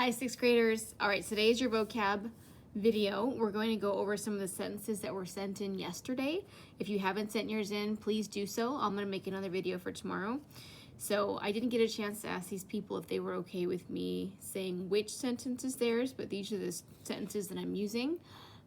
Hi, sixth graders. All right, today is your vocab video. We're going to go over some of the sentences that were sent in yesterday. If you haven't sent yours in, please do so. I'm going to make another video for tomorrow. So I didn't get a chance to ask these people if they were okay with me saying which sentence is theirs, but these are the sentences that I'm using.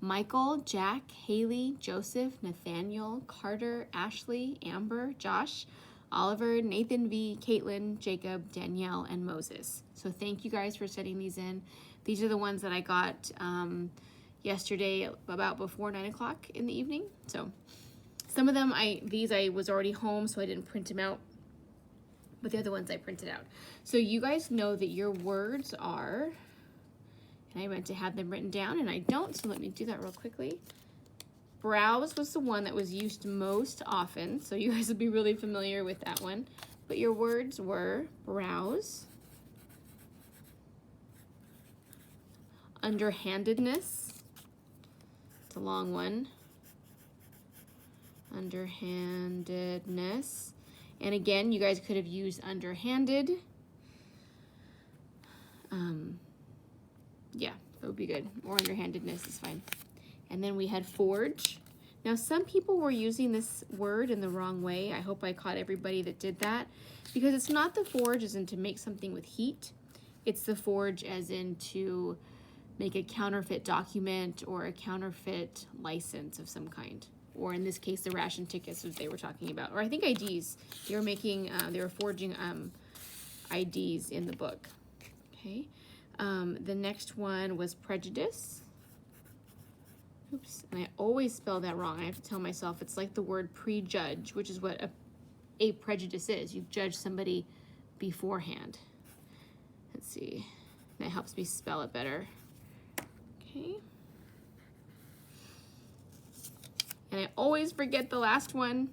Michael, Jack, Haley, Joseph, Nathaniel, Carter, Ashley, Amber, Josh, Oliver, Nathan V, Caitlin, Jacob, Danielle, and Moses. So thank you guys for sending these in. These are the ones that I got yesterday about before 9 o'clock in the evening. So some of them, I was already home, so I didn't print them out. But the other ones I printed out. So you guys know that your words are, and I meant to have them written down, and I don't, so let me do that real quickly. Browse was the one that was used most often, so you guys will be really familiar with that one. But your words were browse, underhandedness, it's a long one, underhandedness, and again, you guys could have used underhanded. Yeah, that would be good, or underhandedness is fine. And then we had forge. Now, some people were using this word in the wrong way. I hope I caught everybody that did that, because it's not the forge as in to make something with heat. It's the forge as in to make a counterfeit document or a counterfeit license of some kind. Or in this case, the ration tickets that they were talking about. Or I think IDs. They were making, they were forging IDs in the book. Okay. The next one was prejudice. Oops, and I always spell that wrong. I have to tell myself it's like the word prejudge, which is what a prejudice is. You judge somebody beforehand. Let's see. That helps me spell it better. Okay. And I always forget the last one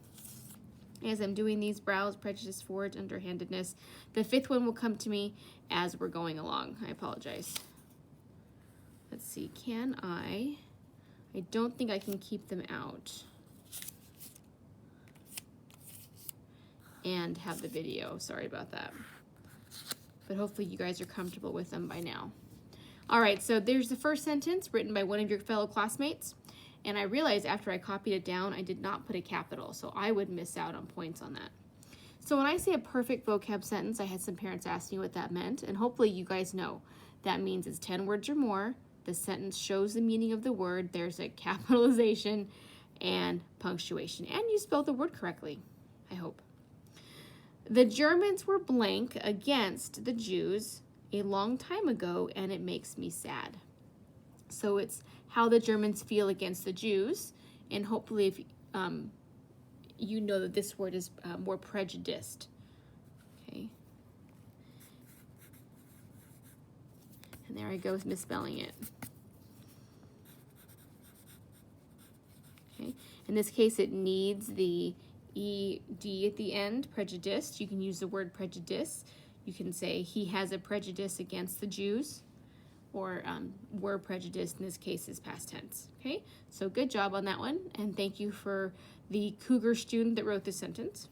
as I'm doing these: browse, prejudice, forge, underhandedness. The fifth one will come to me as we're going along. I apologize. Let's see. I don't think I can keep them out and have the video. Sorry about that. But hopefully you guys are comfortable with them by now. All right, so there's the first sentence written by one of your fellow classmates. And I realized after I copied it down, I did not put a capital, so I would miss out on points on that. So when I say a perfect vocab sentence, I had some parents ask me what that meant, and hopefully you guys know. That means it's 10 words or more. The sentence shows the meaning of the word. There's a capitalization and punctuation. And you spelled the word correctly, I hope. The Germans were blank against the Jews a long time ago, and it makes me sad. So it's how the Germans feel against the Jews, and hopefully if you know that this word is more prejudiced. Okay. And there I go with misspelling it. Okay. In this case, it needs the ED at the end, prejudiced. You can use the word prejudice. You can say he has a prejudice against the Jews, or were prejudiced. In this case is past tense. Okay, so good job on that one, and thank you for the Cougar student that wrote this sentence.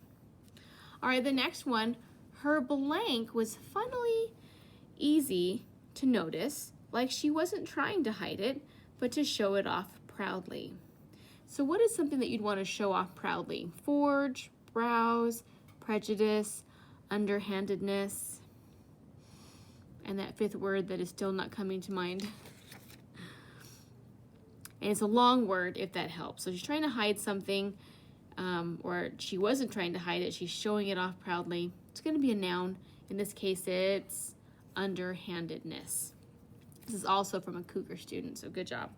All right, the next one, her blank was funnily easy to notice, like she wasn't trying to hide it, but to show it off proudly. So what is something that you'd want to show off proudly? Forge, browse, prejudice, underhandedness, and that fifth word that is still not coming to mind. And it's a long word, if that helps. So she's trying to hide something, or she wasn't trying to hide it. She's showing it off proudly. It's going to be a noun. In this case, it's underhandedness. This is also from a Cougar student, so good job.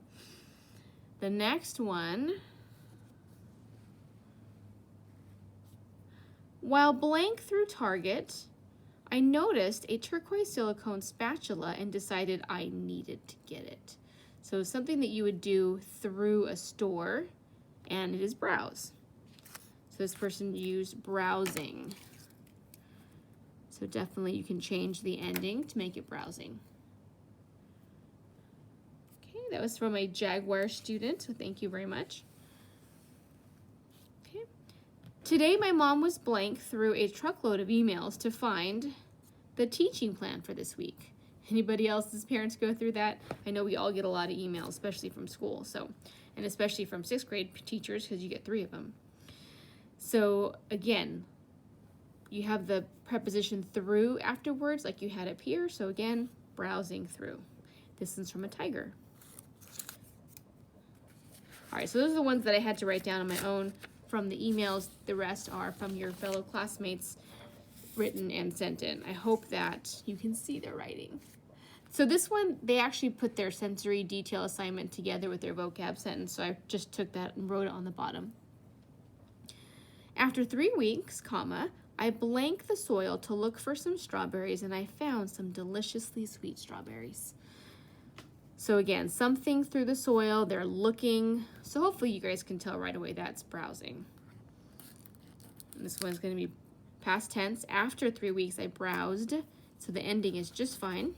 The next one, while blank through Target, I noticed a turquoise silicone spatula and decided I needed to get it. So something that you would do through a store, and it is browse. So this person used browsing. So definitely you can change the ending to make it browsing. Okay, that was from a Jaguar student, so thank you very much. Okay. Today my mom was blank through a truckload of emails to find the teaching plan for this week. Anybody else's parents go through that? I know we all get a lot of emails, especially from school, so, and especially from 6th grade teachers, because you get 3 of them. So again, you have the preposition through afterwards, like you had up here. So again, browsing through. This one's from a tiger. All right, so those are the ones that I had to write down on my own from the emails. The rest are from your fellow classmates, written and sent in. I hope that you can see their writing. So this one, they actually put their sensory detail assignment together with their vocab sentence, so I just took that and wrote it on the bottom. After 3 weeks, comma, I blanked the soil to look for some strawberries, and I found some deliciously sweet strawberries. So again, something through the soil, they're looking. So hopefully you guys can tell right away that's browsing. And this one's going to be past tense. After 3 weeks, I browsed. So the ending is just fine.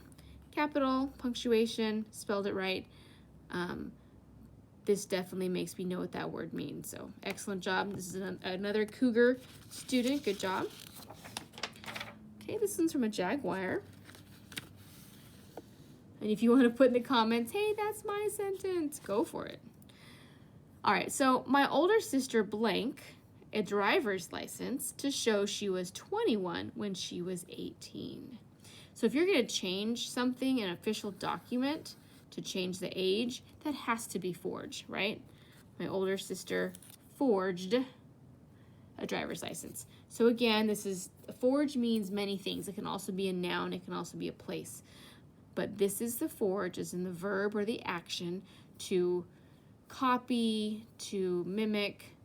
Capital, punctuation, spelled it right. This definitely makes me know what that word means. So excellent job. This is another Cougar student. Good job. Okay, this one's from a Jaguar. And if you want to put in the comments, hey, that's my sentence, go for it. All right, so my older sister blank a driver's license to show she was 21 when she was 18. So if you're going to change something in an official document to change the age, that has to be forged, right? My older sister forged a driver's license. So again, this is, forge means many things. It can also be a noun, it can also be a place. But this is the forge, as in the verb or the action, to copy, to mimic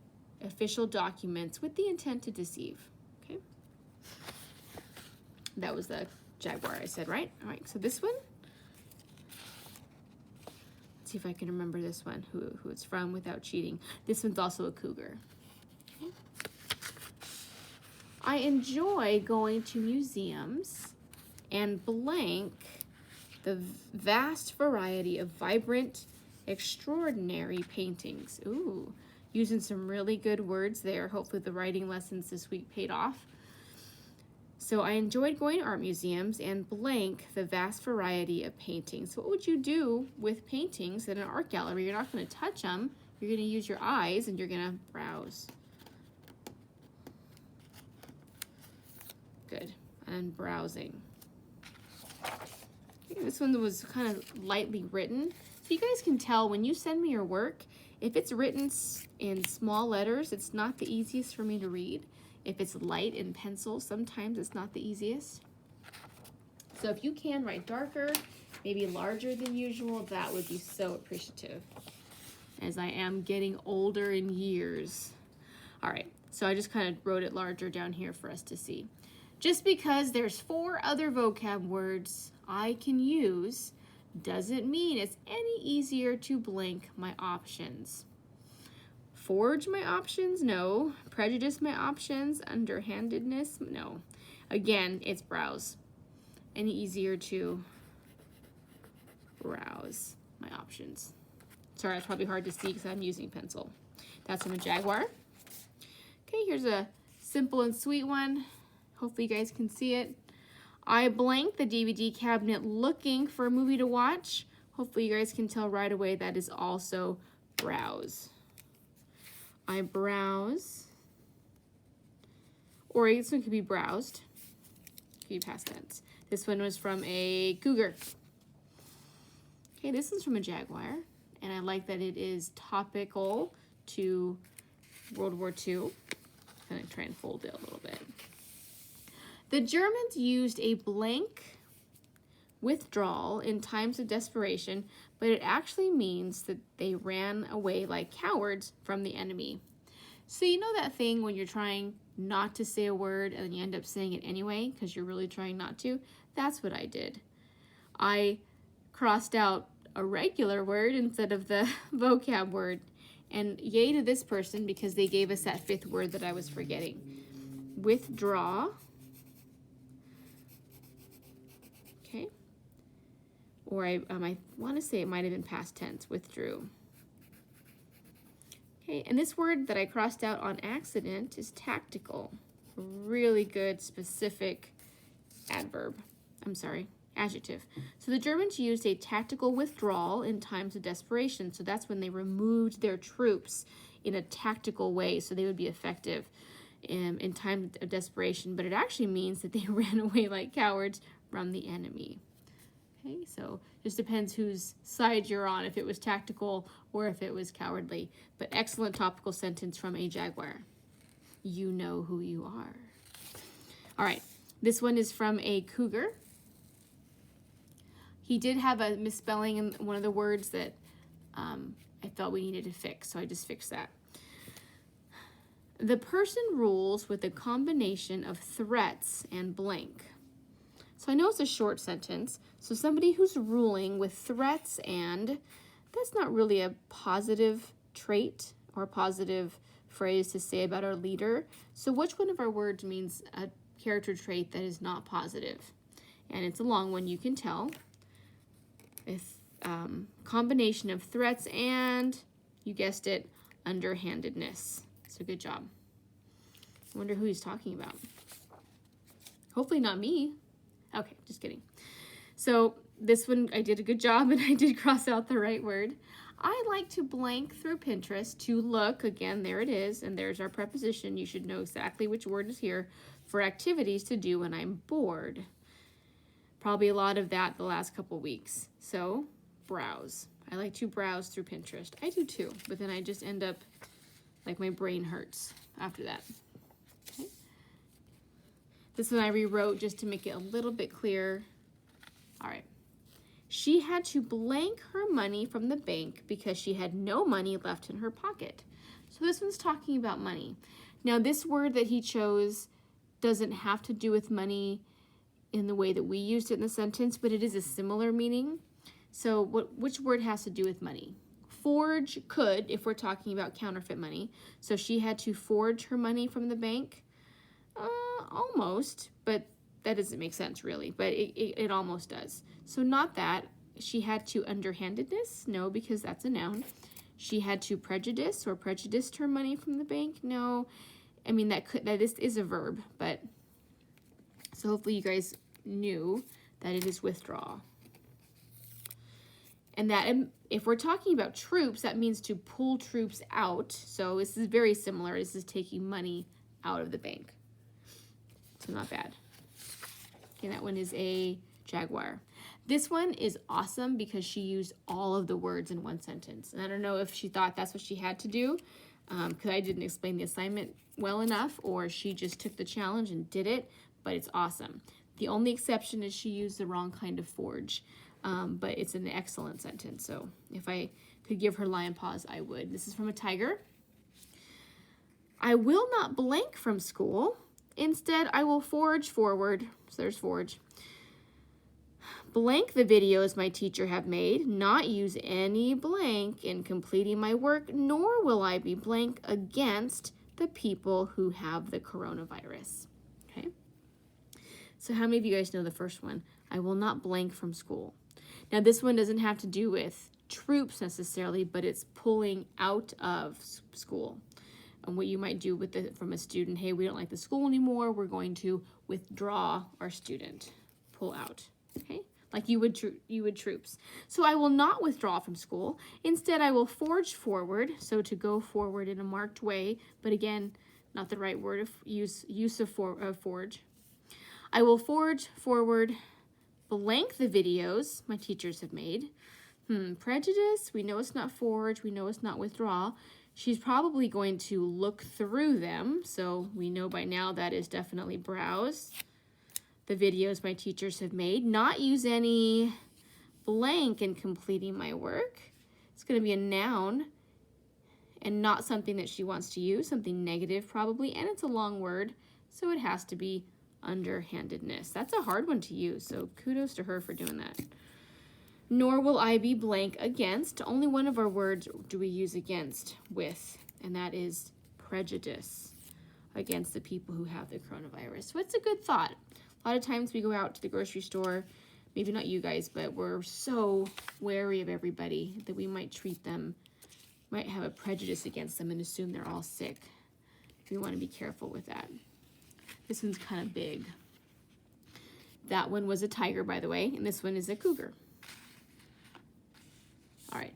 official documents with the intent to deceive, okay? That was the Jaguar I said, right? All right, so this one, let's see if I can remember this one, who it's from without cheating. This one's also a Cougar. Okay. I enjoy going to museums and blank the vast variety of vibrant, extraordinary paintings. Ooh, using some really good words there. Hopefully the writing lessons this week paid off. So I enjoyed going to art museums and blank the vast variety of paintings. What would you do with paintings in an art gallery? You're not going to touch them. You're going to use your eyes and you're going to browse. Good. And browsing. Okay, this one was kind of lightly written. So you guys can tell when you send me your work, if it's written in small letters, it's not the easiest for me to read. If it's light in pencil, sometimes it's not the easiest. So if you can write darker, maybe larger than usual, that would be so appreciative, as I am getting older in years. All right, so I just kind of wrote it larger down here for us to see. Just because there's 4 other vocab words I can use doesn't mean it's any easier to blank my options. Forge my options? No. Prejudice my options? Underhandedness? No. Again, it's browse. Any easier to browse my options. Sorry, it's probably hard to see because I'm using pencil. That's from a Jaguar. Okay, here's a simple and sweet one. Hopefully you guys can see it. I blanked the DVD cabinet looking for a movie to watch. Hopefully you guys can tell right away that is also browse. I browse, or this one could be browsed, could be past tense. This one was from a Cougar. Okay, this one's from a Jaguar, and I like that it is topical to World War II. I'm gonna try and fold it a little bit. The Germans used a blank withdrawal in times of desperation, but it actually means that they ran away like cowards from the enemy. So you know that thing when you're trying not to say a word and then you end up saying it anyway because you're really trying not to? That's what I did. I crossed out a regular word instead of the vocab word. And yay to this person because they gave us that 5th word that I was forgetting. Withdraw. Okay. Or I want to say it might have been past tense, withdrew. Okay, and this word that I crossed out on accident is tactical. Really good, specific adverb. I'm sorry, Adjective. So the Germans used a tactical withdrawal in times of desperation. So that's when they removed their troops in a tactical way so they would be effective in times of desperation. But it actually means that they ran away like cowards from the enemy. Okay, so just depends whose side you're on, if it was tactical or if it was cowardly. But excellent topical sentence from a jaguar. You know who you are. All right, this one is from a cougar. He did have a misspelling in one of the words that I felt we needed to fix, so I just fixed that. The person rules with a combination of threats and blank. So I know it's a short sentence, so somebody who's ruling with threats and, that's not really a positive trait or a positive phrase to say about our leader. So which one of our words means a character trait that is not positive? And it's a long one, you can tell. With combination of threats and, you guessed it, underhandedness. So good job. I wonder who he's talking about. Hopefully not me. Okay, just kidding. So this one, I did a good job and I did cross out the right word. I like to blank through Pinterest to look, again, there it is, and there's our preposition. You should know exactly which word is here, for activities to do when I'm bored. Probably a lot of that the last couple weeks. So, browse. I like to browse through Pinterest. I do too, but then I just end up, like my brain hurts after that. Okay. This one I rewrote just to make it a little bit clearer. All right. She had to blank her money from the bank because she had no money left in her pocket. So this one's talking about money. Now this word that he chose doesn't have to do with money in the way that we used it in the sentence, but it is a similar meaning. So which word has to do with money? Forge could, if we're talking about counterfeit money. So she had to forge her money from the bank. Almost, but that doesn't make sense really, but it almost does. So not that. She had to underhandedness? No, because that's a noun. She had to prejudice or prejudiced her money from the bank? No. I mean, that is a verb, but so hopefully you guys knew that it is withdraw. And that if we're talking about troops, that means to pull troops out. So this is very similar. This is taking money out of the bank. So not bad. Okay, that one is a jaguar. This one is awesome because she used all of the words in one sentence. And I don't know if she thought that's what she had to do because I didn't explain the assignment well enough, or she just took the challenge and did it, but it's awesome. The only exception is she used the wrong kind of forge, but it's an excellent sentence. So if I could give her lion paws, I would. This is from a tiger. I will not blank from school. Instead, I will forge forward. So there's forge. Blank the videos my teacher have made, not use any blank in completing my work, nor will I be blank against the people who have the coronavirus. Okay? So how many of you guys know the first one? I will not blank from school. Now this one doesn't have to do with troops necessarily, but it's pulling out of school. And what you might do with from a student, hey, we don't like the school anymore, we're going to withdraw our student, pull out, okay? Like you would troops. So I will not withdraw from school. Instead, I will forge forward, so to go forward in a marked way, but again, not the right word of use of forge. I will forge forward, blank the videos my teachers have made. Prejudice, we know it's not forge, we know it's not withdraw. She's probably going to look through them, so we know by now that is definitely browse. The videos my teachers have made, not use any blank in completing my work. It's going to be a noun and not something that she wants to use, something negative probably, and it's a long word, so it has to be underhandedness. That's a hard one to use, so kudos to her for doing that. Nor will I be blank against. Only one of our words do we use against with, and that is prejudice against the people who have the coronavirus. So it's a good thought. A lot of times we go out to the grocery store, maybe not you guys, but we're so wary of everybody that we might treat them, might have a prejudice against them and assume they're all sick. We want to be careful with that. This one's kind of big. That one was a tiger, by the way, and this one is a cougar. All right.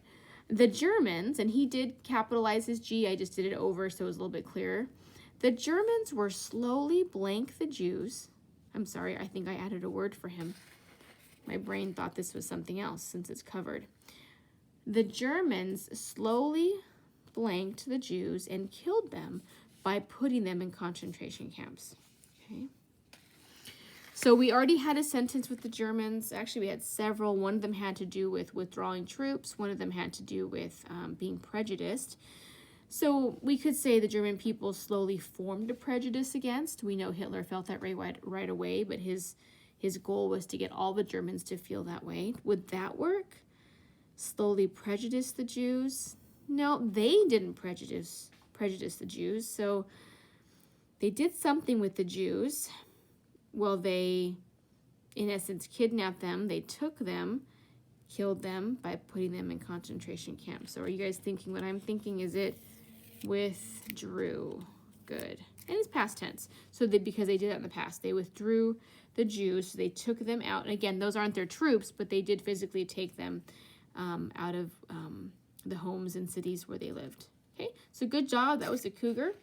The Germans, and he did capitalize his G, I just did it over so it was a little bit clearer. The Germans were slowly blank the Jews. I'm sorry, I think I added a word for him. My brain thought this was something else since it's covered. The Germans slowly blanked the Jews and killed them by putting them in concentration camps. Okay. So we already had a sentence with the Germans. Actually, we had several. One of them had to do with withdrawing troops. One of them had to do with being prejudiced. So we could say the German people slowly formed a prejudice against. We know Hitler felt that right away, but his goal was to get all the Germans to feel that way. Would that work? Slowly prejudice the Jews? No, they didn't prejudice the Jews. So they did something with the Jews. Well, they, in essence, kidnapped them. They took them, killed them by putting them in concentration camps. So are you guys thinking what I'm thinking? Is it withdrew? Good. And it's past tense. So because they did that in the past, they withdrew the Jews. So they took them out. And again, those aren't their troops, but they did physically take them out of the homes and cities where they lived. Okay, so good job. That was the cougar.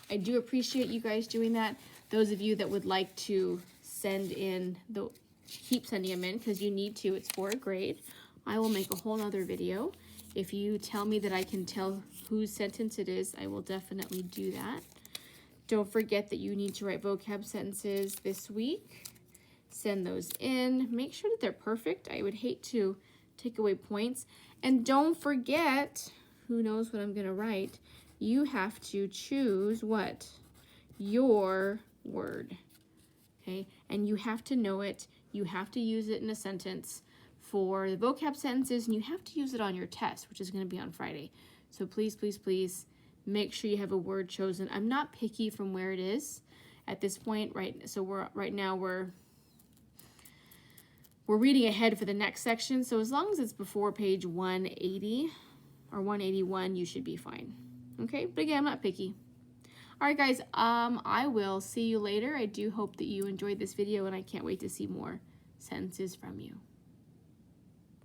I do appreciate you guys doing that. Those of you that would like to send in, keep sending them in because you need to. It's for a grade. I will make a whole other video. If you tell me that I can tell whose sentence it is, I will definitely do that. Don't forget that you need to write vocab sentences this week. Send those in. Make sure that they're perfect. I would hate to take away points. And don't forget, who knows what I'm going to write, you have to choose what? Your word. Okay? And you have to know it. You have to use it in a sentence for the vocab sentences, and you have to use it on your test, which is going to be on Friday. So please, please, please make sure you have a word chosen. I'm not picky from where it is at this point, right? So right now we're reading ahead for the next section. So as long as it's before page 180 or 181, you should be fine. Okay, but again, I'm not picky. All right, guys, I will see you later. I do hope that you enjoyed this video, and I can't wait to see more sentences from you.